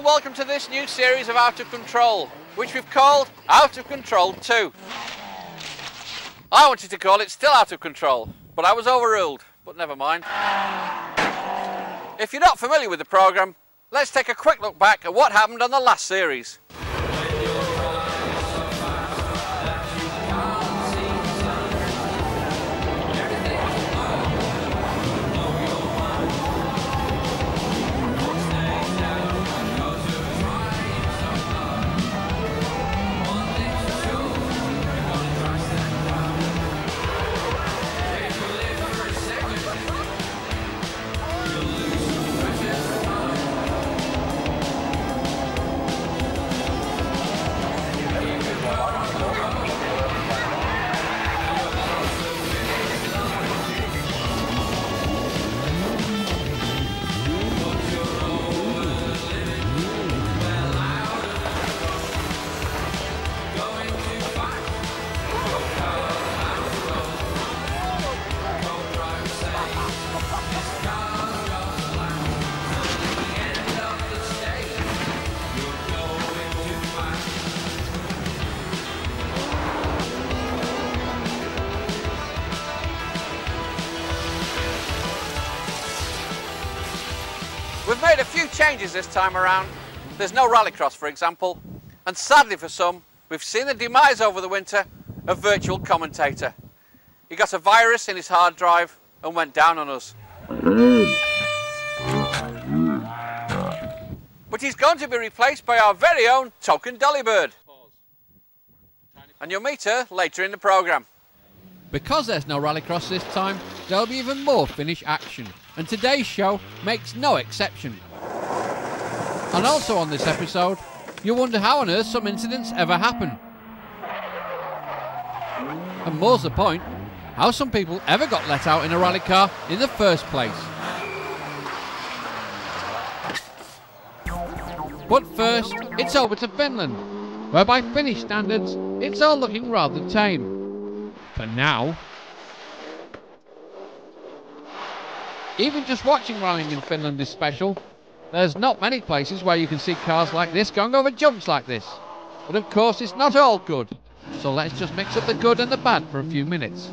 and welcome to this new series of Out of Control, which we've called Out of Control 2. I wanted to call it Still Out of Control, but I was overruled, but never mind. If you're not familiar with the programme, let's take a quick look back at what happened on the last series. We've made a few changes this time around. There's no rallycross, for example, and sadly for some, we've seen the demise over the winter of virtual commentator. He got a virus in his hard drive and went down on us. But he's going to be replaced by our very own token Dollybird. And you'll meet her later in the programme. Because there's no rallycross this time, there'll be even more Finnish action, and today's show makes no exception. And also on this episode, you'll wonder how on earth some incidents ever happen. And more's the point, how some people ever got let out in a rally car in the first place. But first, it's over to Finland, where by Finnish standards, it's all looking rather tame. For now. Even just watching rallying in Finland is special. There's not many places where you can see cars like this going over jumps like this. But of course it's not all good. So let's just mix up the good and the bad for a few minutes.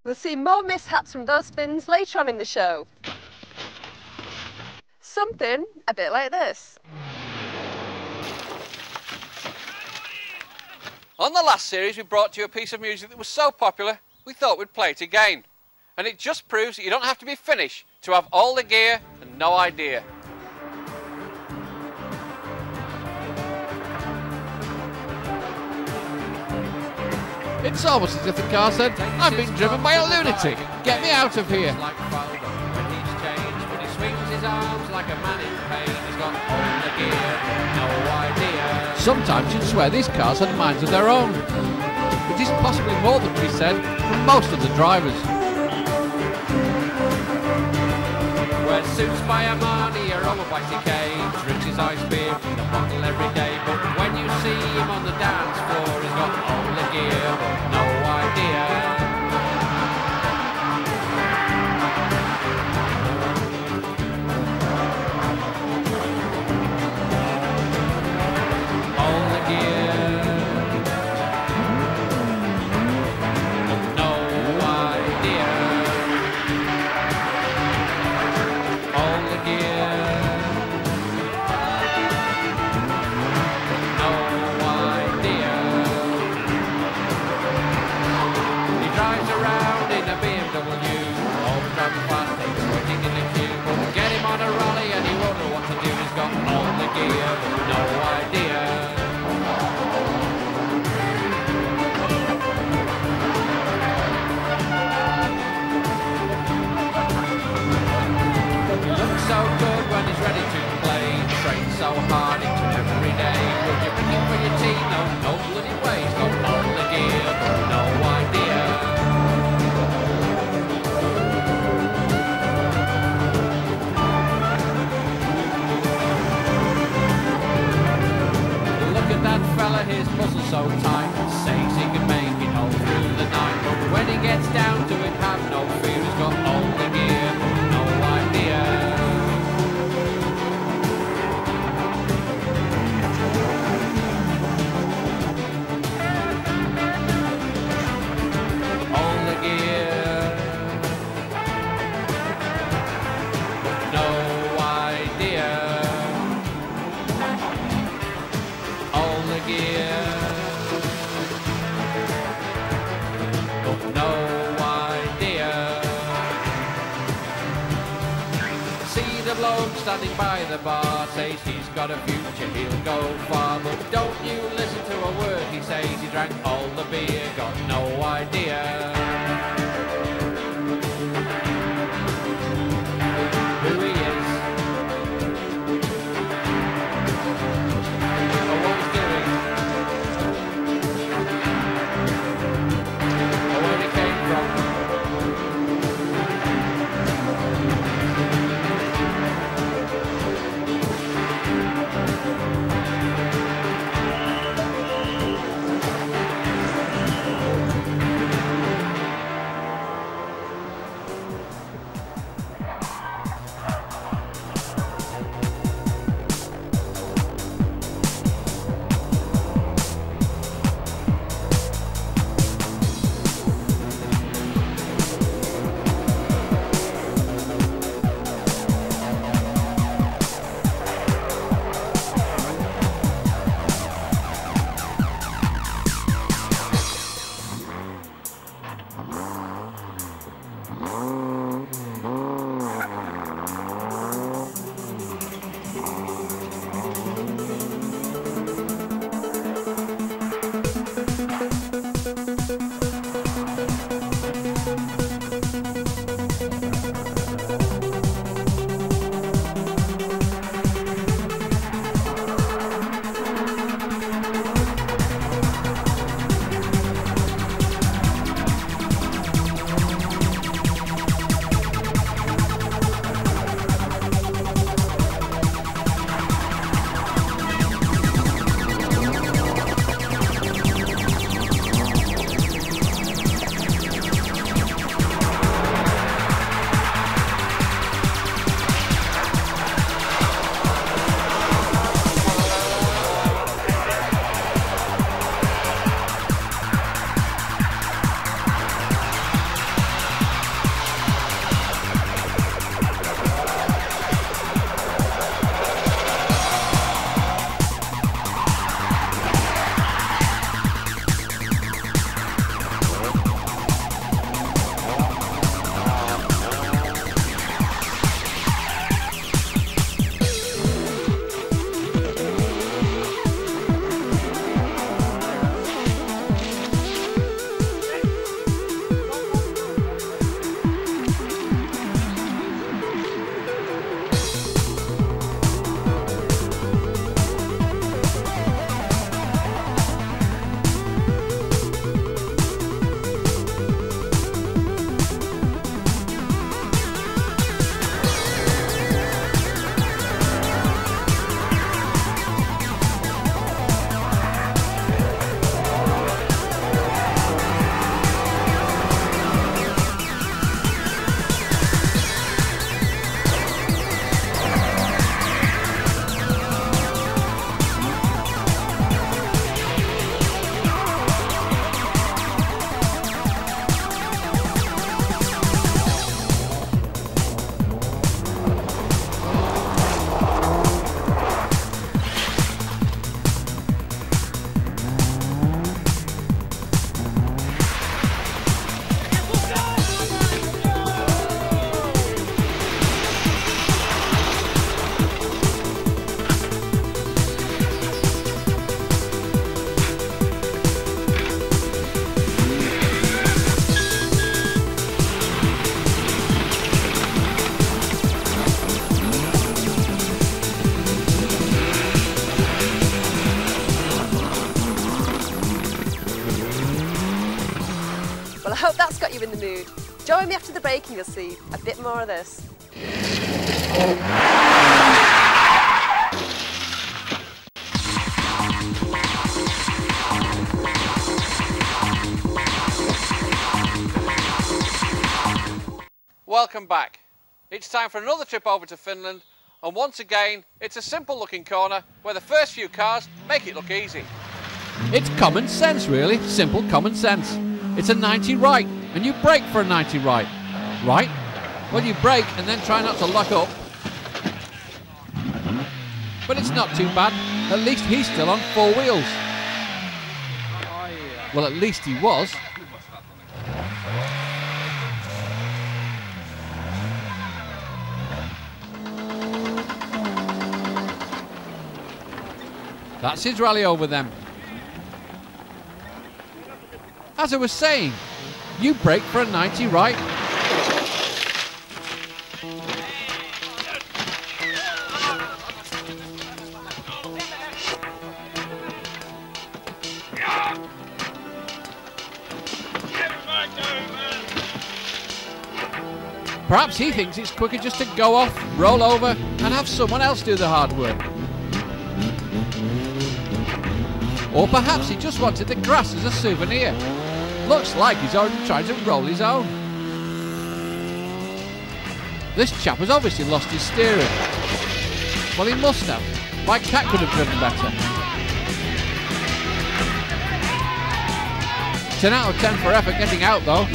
We'll see more mishaps from those Finns later on in the show. Something a bit like this. On the last series, we brought you a piece of music that was so popular, we thought we'd play it again. And it just proves that you don't have to be Finnish to have all the gear and no idea. It's almost as if the car said, I'm being driven by a lunatic. Get me out of here. Sometimes you'd swear these cars had minds of their own. It is possibly more than to be said from most of the drivers. Wear suits by Armani or over by CK, drinks his ice beer from the bottle every day. But when you see him on the dance floor, he's got all the gear, but no idea. All the gear. drives around in a BMW. Always driving fast, takes waiting in the queue. But get him on a rally and he won't know what to do. He's got all the gear, but no idea. He looks so good when he's ready to play. Trains so hard each and every day. Would you bring him for your team? No, no bloody way. He's got all the gear, but no idea. Look at that fella, his muscles so tight. Says he can make it all through the night. But when he gets down to it, have no fear. He's got all the gear, but no idea. All the gear, but no idea. All the gear, but no idea. See the bloke standing by the bar, says he's got a future, he'll go far. But don't you listen to a word he says, he drank all the beer, got no idea. Who he is, or what he's doing, or where he came from. Well, I hope that's got you in the mood. Join me after the break and you'll see a bit more of this. Welcome back. It's time for another trip over to Finland, and once again it's a simple looking corner where the first few cars make it look easy. It's common sense, really. Simple common sense. It's a 90 right, and you brake for a 90 right. Right? Well, you brake and then try not to lock up. But it's not too bad. At least he's still on 4 wheels. Well, at least he was. That's his rally over them. As I was saying, you brake for a 90 right. Perhaps he thinks it's quicker just to go off, roll over, and have someone else do the hard work. Or perhaps he just wanted the grass as a souvenir. Looks like he's already trying to roll his own. This chap has obviously lost his steering. Well, he must have. My cat could have driven better. 10 out of 10 for effort getting out though.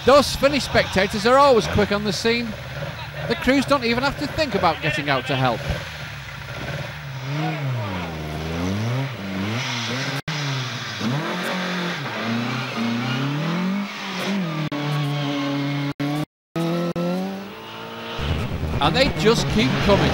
Those Finnish spectators are always quick on the scene. The crews don't even have to think about getting out to help. And they just keep coming.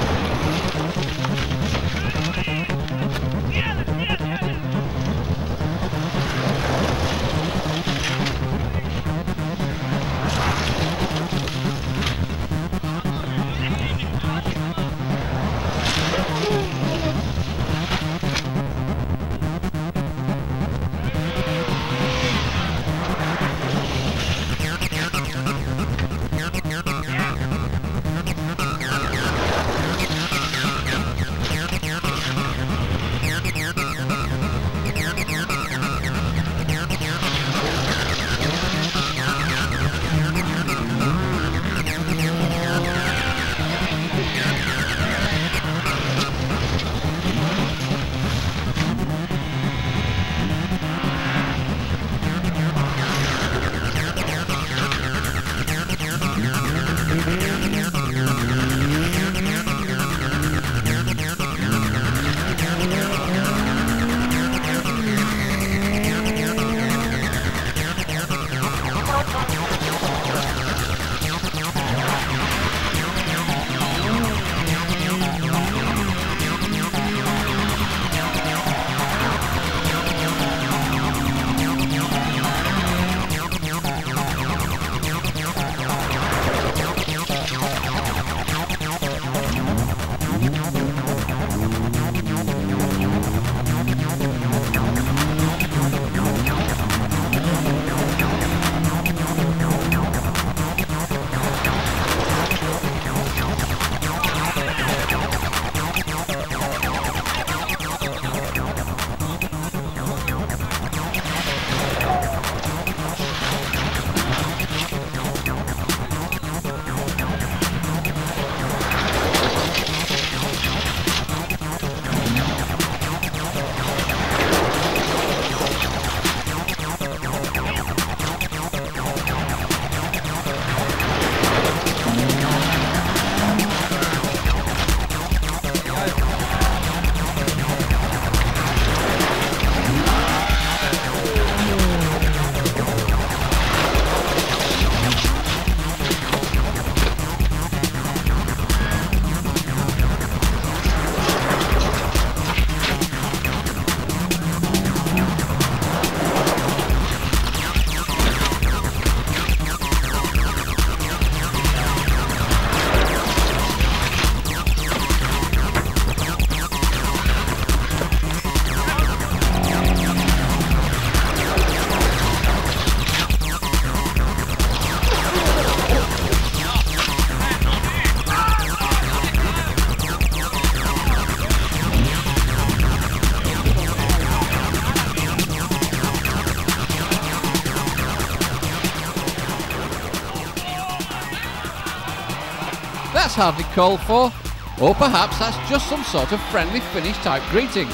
That's hardly called for. Or perhaps that's just some sort of friendly Finnish type greeting.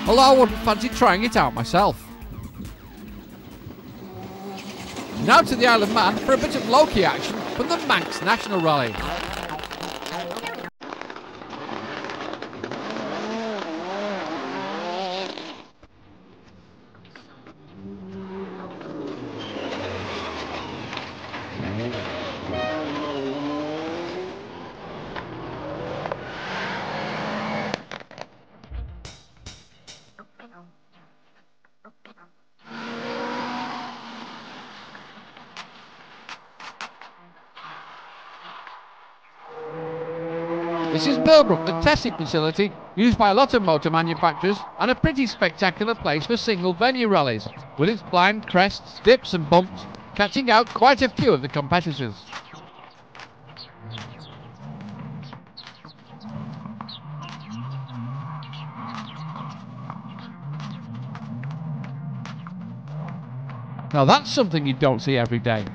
Although I wouldn't fancy trying it out myself. Now to the Isle of Man for a bit of low-key action from the Manx National Rally. This is Millbrook, the testing facility used by a lot of motor manufacturers and a pretty spectacular place for single venue rallies, with its blind crests, dips and bumps, catching out quite a few of the competitors. Now that's something you don't see every day.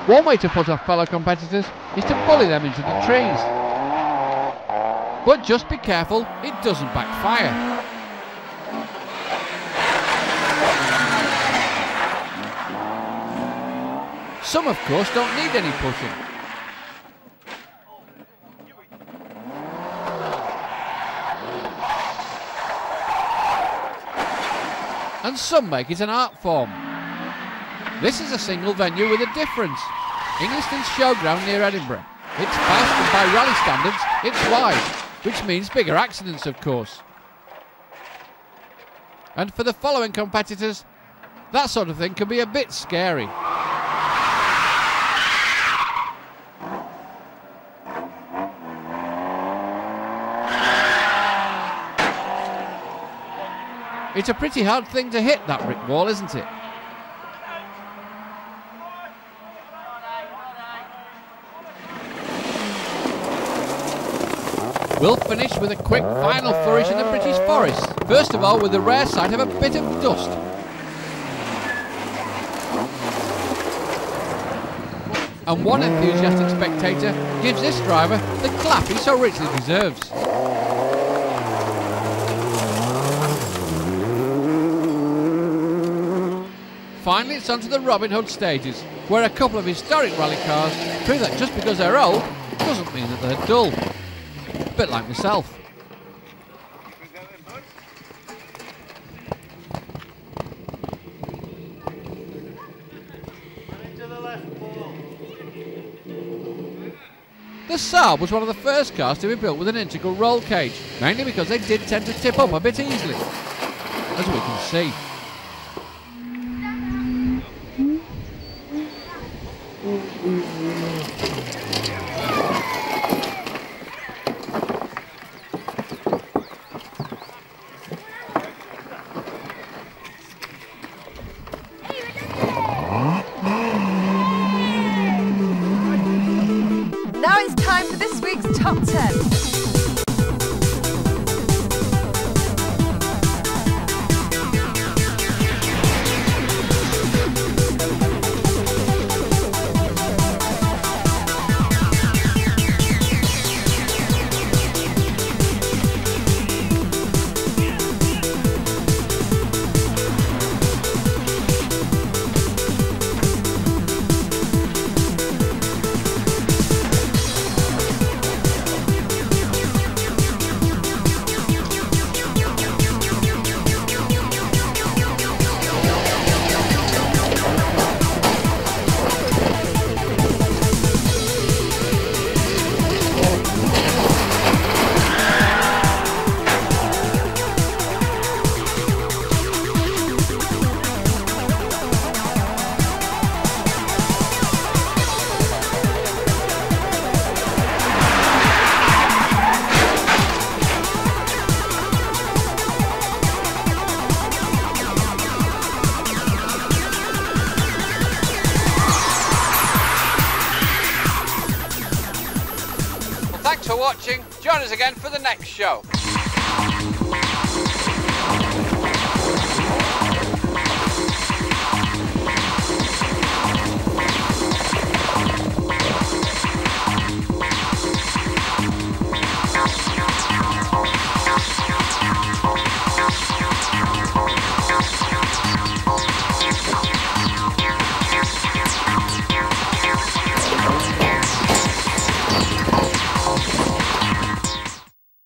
One way to put off fellow competitors is to bully them into the trees. But just be careful it doesn't backfire. Some of course don't need any pushing. And some make it an art form. This is a single venue with a difference. Ingliston's Showground near Edinburgh. It's fast and by rally standards, it's wide, which means bigger accidents of course. And for the following competitors, that sort of thing can be a bit scary. It's a pretty hard thing to hit, that brick wall, isn't it? We'll finish with a quick final flourish in the British forest. First of all with the rare sight of a bit of dust. And one enthusiastic spectator gives this driver the clap he so richly deserves. Finally it's onto the Robin Hood stages, where a couple of historic rally cars prove that just because they're old doesn't mean that they're dull. A bit like myself. The Saab was one of the first cars to be built with an integral roll cage, mainly because they did tend to tip up a bit easily, as we can see. Now it's time for this week's Top 10. watching. Join us again for the next show.